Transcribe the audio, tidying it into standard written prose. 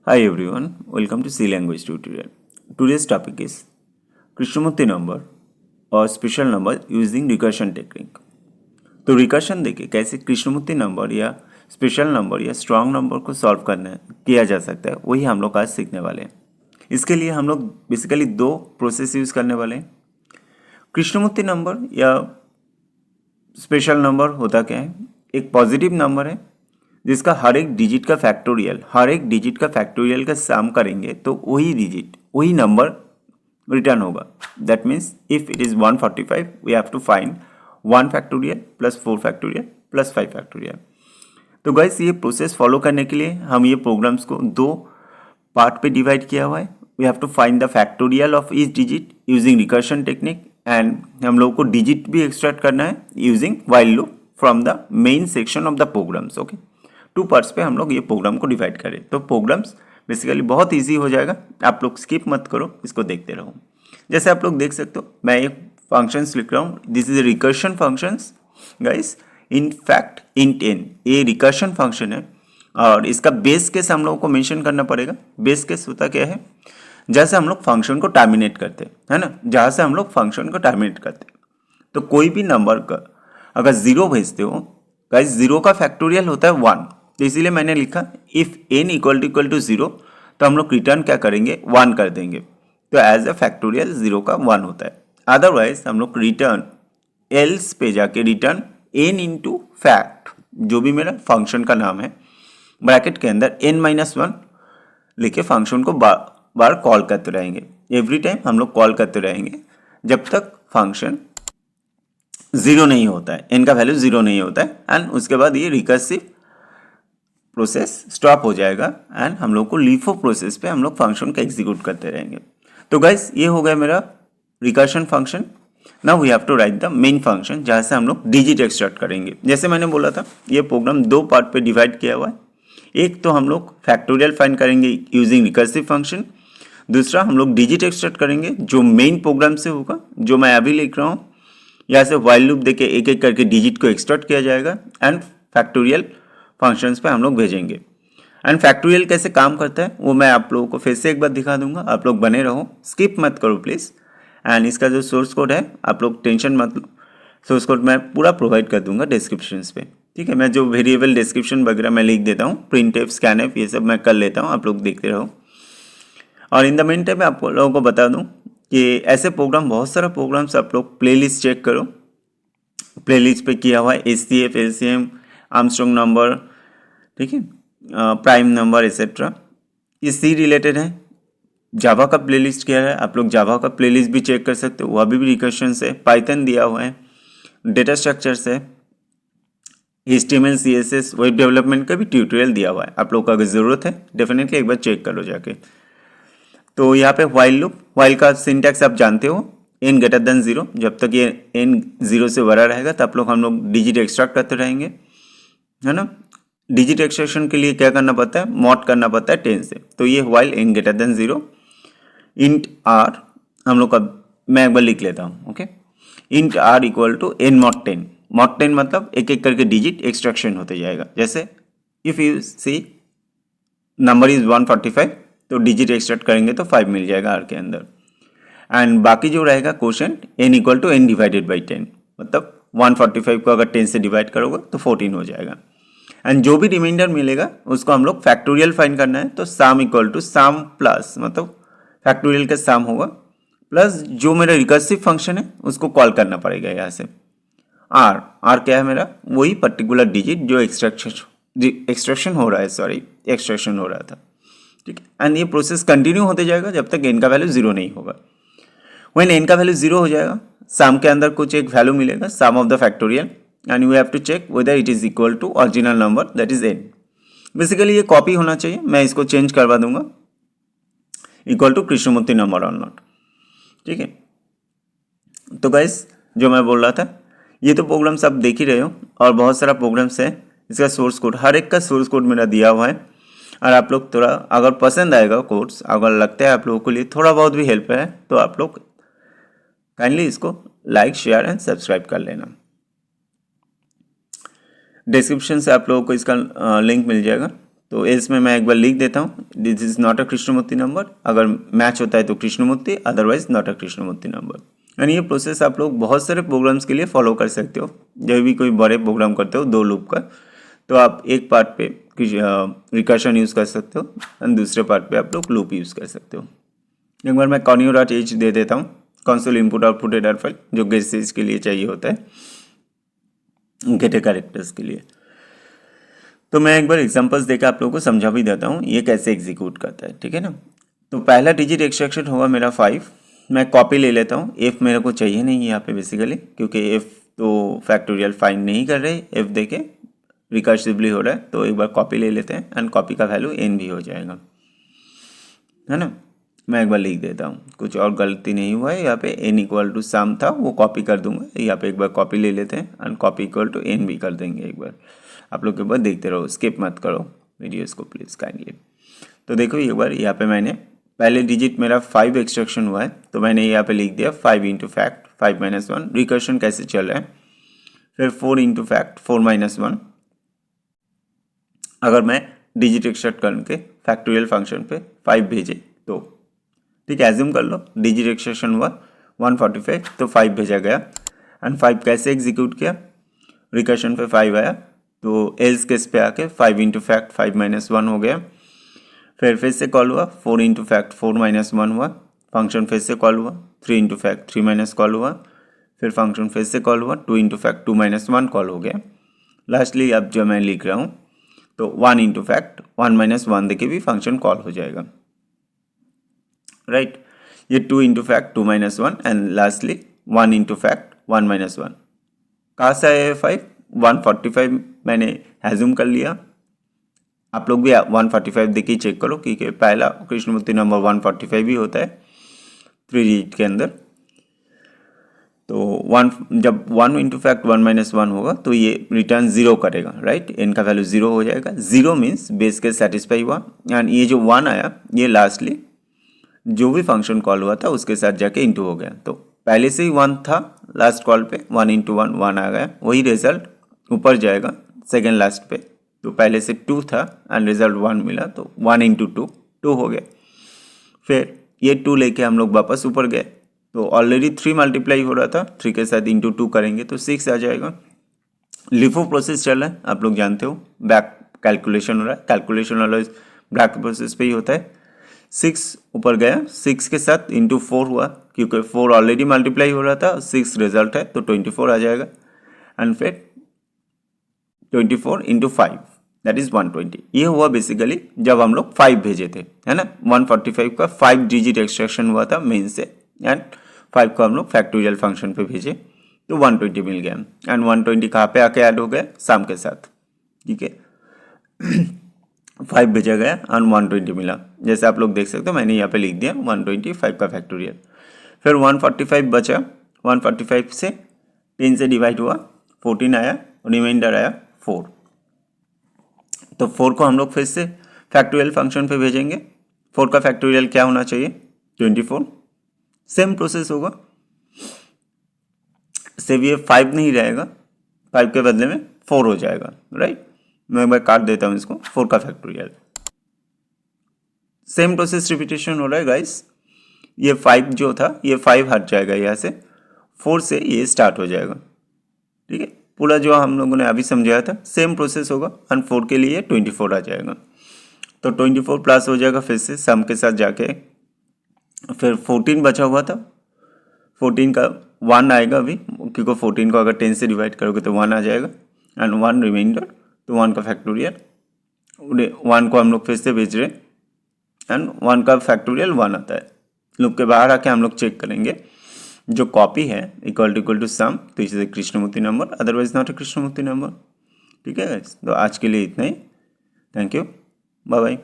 Hi everyone, welcome to C language tutorial. Today's topic is Krishnamurti number और special number using recursion technique. तो recursion देखिए कैसे Krishnamurthy number या special number या strong number को solve करना किया जा सकता है, वही हम लोग आज सीखने वाले हैं। इसके लिए हम लोग बेसिकली दो प्रोसेस यूज़ करने वाले हैं। कृष्णमूर्ति नंबर या स्पेशल नंबर होता क्या है? एक पॉजिटिव नंबर है जिसका हर एक डिजिट का फैक्टोरियल का सम करेंगे तो वही नंबर रिटर्न होगा। That means if it is 145 we have to find 1 factorial plus 4 factorial plus 5 factorial. तो गाइस ये प्रोसेस फॉलो करने के लिए हम ये प्रोग्राम्स को दो पार्ट पे डिवाइड किया हुआ है। We have to find the factorial of each digit using recursion technique and हम लोगों को डिजिट भी एक्सट्रैक्ट करना है using while loop from the main section of the programs. Okay, 2 parts पे हम लोग ये प्रोग्राम को डिवाइड करें तो प्रोग्राम्स बेसिकली बहुत इजी हो जाएगा। आप लोग स्किप मत करो, इसको देखते रहो। जैसे आप लोग देख सकते हो मैं एक फंक्शंस लिख रहा हूँ। This is recursion functions guys. In fact int n ये रिकर्शन फंक्शन है और इसका बेस केस हम लोगों को मेंशन करना पड़ेगा। बेस केस होता क्या है? जैसे हम लोग फंक्शन को टर्मिनेट करते हैं ना, जहाँ से हम लोग फंक्शन को टर्मिनेट करते हैं तो कोई भी नंबर का अगर 0 भेजते हो गाइस, 0 का फैक्टोरियल होता है 1। तो इसीलिए मैंने लिखा इफ n इक्वल टू 0 तो हम लोग रिटर्न क्या करेंगे? 1 कर देंगे। तो एज अ फैक्टोरियल 0 का 1 होता है। अदरवाइज हम लोग रिटर्न एल्स पे जाके रिटर्न n इंटू फैक्ट, जो भी मेरा फंक्शन का नाम है, ब्रैकेट के अंदर n-1 लेके फंक्शन को बार कॉल करते रहेंगे। एवरी टाइम हम लोग कॉल करते रहेंगे जब तक फंक्शन 0 नहीं होता है, n का वैल्यू 0 नहीं होता है एंड उसके बाद ये रिकर्सिव प्रोसेस स्टॉप हो जाएगा एंड हम लोग को लीफो प्रोसेस पे हम लोग फंक्शन को एग्जीक्यूट करते रहेंगे। तो गाइस ये हो गया मेरा recursion function. Now we have to write the main function जहाँ से हम लोग डिजिट एक्सट्रैक्ट करेंगे। जैसे मैंने बोला था ये प्रोग्राम दो पार्ट पे डिवाइड किया हुआ है। एक तो हम लोग फैक्टोरियल फाइंड करेंगे यूजिंग रिकर्सिव फंक्शन, दूसरा हम लोग डिजिट एक्सट्रैक्ट करेंगे जो मेन प्रोग्राम से होगा, जो मैं अभी लिख रहा हूँ। यहाँ से व्हाइल लूप देके एक एक करके डिजिट को एक्सट्रैक्ट किया जाएगा एंड फैक्टोरियल फंक्शंस पे हम लोग भेजेंगे। एंड फैक्टोरियल कैसे काम करता है वो मैं आप लोगों को फिर से एक बार दिखा दूंगा। आप लोग बने रहो, स्किप मत करो प्लीज़। एंड इसका जो सोर्स कोड है आप लोग टेंशन मत लो, सोर्स कोड मैं पूरा प्रोवाइड कर दूंगा डिस्क्रिप्शन पे। ठीक है, मैं जो वेरिएबल डिस्क्रिप्शन वगैरह मैं लिख देता हूँ, प्रिंट एफ स्कैन एफ ये सब मैं कर लेता हूँ, आप लोग देखते रहो। और इन द मेन टाइम आप लोगों को बता दूँ कि ऐसे प्रोग्राम, बहुत सारा प्रोग्राम्स आप लोग प्लेलिस्ट चेक करो। प्लेलिस्ट पे किया हुआ है HCF, LCM, आर्मस्ट्रॉन्ग नंबर, ठीक है, प्राइम नंबर एक्सेट्रा, ये सी रिलेटेड है। जावा का प्लेलिस्ट किया है, आप लोग जावा का प्लेलिस्ट भी चेक कर सकते हो, वह भी रिकर्शन से। पाइथन दिया हुआ है, डेटा स्ट्रक्चर से, HTML CSS वेब डेवलपमेंट का भी ट्यूटोरियल दिया हुआ है। आप लोग को अगर ज़रूरत है डेफिनेटली एक बार चेक करो जाके। तो यहाँ पे व्हाइल लूप, व्हाइल का सिंटैक्स आप जानते हो, n ग्रेटर देन 0, जब तक ये n 0 से बड़ा रहेगा तब हम लोग डिजिट एक्सट्रैक्ट करते रहेंगे, है ना। डिजिट एक्सट्रैक्शन के लिए क्या करना पड़ता है? मॉड करना पड़ता है 10 से। तो ये while n greater than 0 int r हम लोग का, मैं एक बार लिख लेता हूँ। Okay, int r equal to n mod 10। mod 10 मतलब एक एक करके डिजिट एक्सट्रैक्शन होते जाएगा। जैसे if you see number is 145 तो डिजिट एक्सट्रैक्ट करेंगे तो 5 मिल जाएगा आर के अंदर। एंड बाकी जो रहेगा quotient n equal to n divided by 10, मतलब 145 को अगर 10 से डिवाइड करोगे तो 14 हो जाएगा। एंड जो भी रिमाइंडर मिलेगा उसको हम लोग फैक्टोरियल फाइंड करना है, तो sum equal to sum plus, मतलब फैक्टोरियल का सम होगा प्लस जो मेरा रिकर्सिव फंक्शन है उसको कॉल करना पड़ेगा यहाँ से। आर क्या है मेरा? वही पर्टिकुलर डिजिट जो एक्सट्रैक्शन हो रहा था। ठीक है, एंड ये प्रोसेस कंटिन्यू होते जाएगा जब तक n का वैल्यू 0 नहीं होगा। व्हेन n का वैल्यू 0 हो जाएगा, सम के अंदर कुछ एक वैल्यू मिलेगा, sum of the factorial, and you have to check whether it is equal to original number that is n। Basically ये कॉपी होना चाहिए, मैं इसको चेंज करवा दूंगा, equal to Krishnamurthy number or not. ठीक है, तो गाइस जो मैं बोल रहा था, ये तो प्रोग्राम्स आप देख ही रहे हो और बहुत सारा प्रोग्राम्स है। इसका सोर्स कोड, हर एक का सोर्स कोड मेरा दिया हुआ है। और आप लोग थोड़ा अगर पसंद आएगा कोर्स, अगर लगता है आप लोगों के लिए थोड़ा बहुत भी हेल्प है, तो आप लोग काइंडली इसको लाइक, शेयर एंड सब्सक्राइब कर लेना। डिस्क्रिप्शन से आप लोगों को इसका लिंक मिल जाएगा, तो एल्स में मैं एक बार लिख देता हूँ, this is not a Krishnamurthy number. अगर मैच होता है तो Krishnamurthy, otherwise not a Krishnamurthy number. यानी ये प्रोसेस आप लोग बहुत सारे प्रोग्राम्स के लिए फॉलो कर सकते हो। जब भी कोई बड़े प्रोग्राम करते हो 2 लूप का, तो आप एक पार्ट पे रिकर्शन यूज़ कर सकते हो एंड दूसरे पार्ट पे आप लोग लूप यूज़ कर सकते हो। एक बार मैं conio.h दे देता हूँ, console input output header file, जो गेट स्टेज के लिए चाहिए होता है, गेट कैरेक्टर्स के लिए। तो मैं एक बार एग्जांपल्स देकर आप लोगों को समझा भी देता हूँ ये कैसे एग्जीक्यूट करता है, ठीक है ना। तो पहला डिजिट एक्सट्रैक्शन होगा मेरा 5। मैं कॉपी ले लेता हूँ, एफ मेरे को चाहिए नहीं यहाँ पे बेसिकली, क्योंकि एफ तो फैक्टोरियल फाइंड नहीं कर रहे, एफ देके रिकर्सिवली हो रहा है। तो एक बार कॉपी ले लेते हैं एंड कॉपी का वैल्यू एन भी हो जाएगा, है ना। मैं एक बार लिख देता हूँ, कुछ और गलती नहीं हुआ है यहाँ पे। एन इक्वल टू सम था, वो कॉपी कर दूंगा। यहाँ पे एक बार कॉपी ले लेते हैं and copy equal to n भी कर देंगे। एक बार आप लोग एक बार देखते रहो, स्किप मत करो वीडियोस को प्लीज़ काइंडली। तो देखो एक बार यहाँ पे मैंने पहले डिजिट मेरा 5 एक्सट्रैक्शन हुआ है, तो मैंने यहाँ पे लिख दिया 5 इंटू फैक्ट 5 माइनस 1। रिकर्शन कैसे चल रहा है, फिर 4 इंटू फैक्ट 4 माइनस 1। अगर मैं डिजिट एक्सट्रैक्ट करके फैक्टोरियल फंक्शन पे 5 भेजे तो ठीक है, एज्यूम कर लो डिजिट एक्सट्रैक्शन हुआ 145, तो 5 भेजा गया एंड 5 कैसे एग्जीक्यूट किया, रिकर्शन पे 5 आया तो एल्स केस पे आके 5 इंटू फैक्ट 5 माइनस 1 हो गया। फिर से कॉल हुआ 4 इंटू फैक्ट 4 माइनस 1 हुआ, फंक्शन फिर से कॉल हुआ 3 इंटू फैक्ट 3 माइनस कॉल हुआ, फिर फंक्शन फिर से कॉल हुआ 2 इंटू फैक्ट 2 माइनस 1 कॉल हो गया। लास्टली अब जो मैं लिख रहा हूँ तो 1 इंटू फैक्ट 1 माइनस 1 देके भी फंक्शन कॉल हो जाएगा, राइट। ये 2 into fact 2 minus 1 and lastly 1 into fact 1 minus 1। कहाँ से आया है 5, 145 मैंने एज्यूम कर लिया। आप लोग भी 145 देखिए चेक करो, क्योंकि पहला कृष्णमूर्ति नंबर 145 ही होता है 3 डिजिट के अंदर। तो 1 जब 1 इंटू फैक्ट 1 माइनस 1 होगा तो ये रिटर्न 0 करेगा, राइट। एन का वैल्यू 0 हो जाएगा। 0 मीन्स बेस केस सेटिस्फाई हुआ एंड ये जो 1 आया ये लास्टली जो भी फंक्शन कॉल हुआ था उसके साथ जाके इंटू हो गया। तो पहले से ही 1 था लास्ट कॉल पे, 1 इंटू 1 1 आ गया, वही रिजल्ट ऊपर जाएगा सेकेंड लास्ट पे। तो पहले से 2 था एंड रिजल्ट 1 मिला, तो 1 इंटू 2 2 हो गया। फिर ये 2 लेके हम लोग वापस ऊपर गए, तो ऑलरेडी 3 मल्टीप्लाई हो रहा था, 3 के साथ इंटू 2 करेंगे तो 6 आ जाएगा। लिफो प्रोसेस चल रहा है, आप लोग जानते हो, बैक कैलकुलेशन हो रहा है। कैलकुलेशन वाला बैक प्रोसेस पे ही होता है। 6 ऊपर गया, 6 के साथ इंटू 4 हुआ, क्योंकि 4 ऑलरेडी मल्टीप्लाई हो रहा था, 6 रिजल्ट है तो 24 आ जाएगा। एंड फिर 24 इंटू 5 दैट इज 120। ये हुआ बेसिकली जब हम लोग 5 भेजे थे, है ना। 145 का 5 डिजिट एक्सट्रैक्शन हुआ था मेन से एंड 5 को हम लोग फैक्टोरियल फंक्शन पे भेजे तो 120 मिल गया। एंड 120 कहाँ पे आके ऐड हो गया, सम के साथ, ठीक है। 5 भेजा गया एंड 120 मिला, जैसे आप लोग देख सकते हो मैंने यहाँ पे लिख दिया 125 का फैक्टोरियल। फिर 145 बचा, 145 से 10 से डिवाइड हुआ 14 आया, रिमाइंडर आया 4। तो 4 को हम लोग फिर से फैक्टोरियल फंक्शन पे भेजेंगे। 4 का फैक्टोरियल क्या होना चाहिए, 24। सेम प्रोसेस होगा, सिर्फ ये 5 नहीं रहेगा, 5 के बदले में 4 हो जाएगा, राइट। मैं एक बार काट देता हूँ इसको, 4 का फैक्टोरियल। सेम प्रोसेस रिपीटेशन हो रहा है गाइस। ये 5 जो था ये 5 हट जाएगा यहाँ से, 4 से ये स्टार्ट हो जाएगा, ठीक है। पूरा जो हम लोगों ने अभी समझाया था सेम प्रोसेस होगा एंड 4 के लिए 24 आ जाएगा। तो 24 प्लस हो जाएगा फिर से सम के साथ जाके। फिर 14 बचा हुआ था, 14 का 1 आएगा अभी, क्योंकि 14 को अगर 10 से डिवाइड करोगे तो 1 आ जाएगा एंड 1 रिमाइंडर, तो 1 का फैक्टोरियल। 1 को हम लोग फिर से भेज रहे एंड 1 का फैक्टोरियल 1 आता है। लूप के बाहर आके हम लोग चेक करेंगे, जो कॉपी है इक्वल टू सम, तो इसे Krishnamurthy number, otherwise not a Krishnamurthy number, ठीक है। तो आज के लिए इतना ही, थैंक यू, बाय बाय।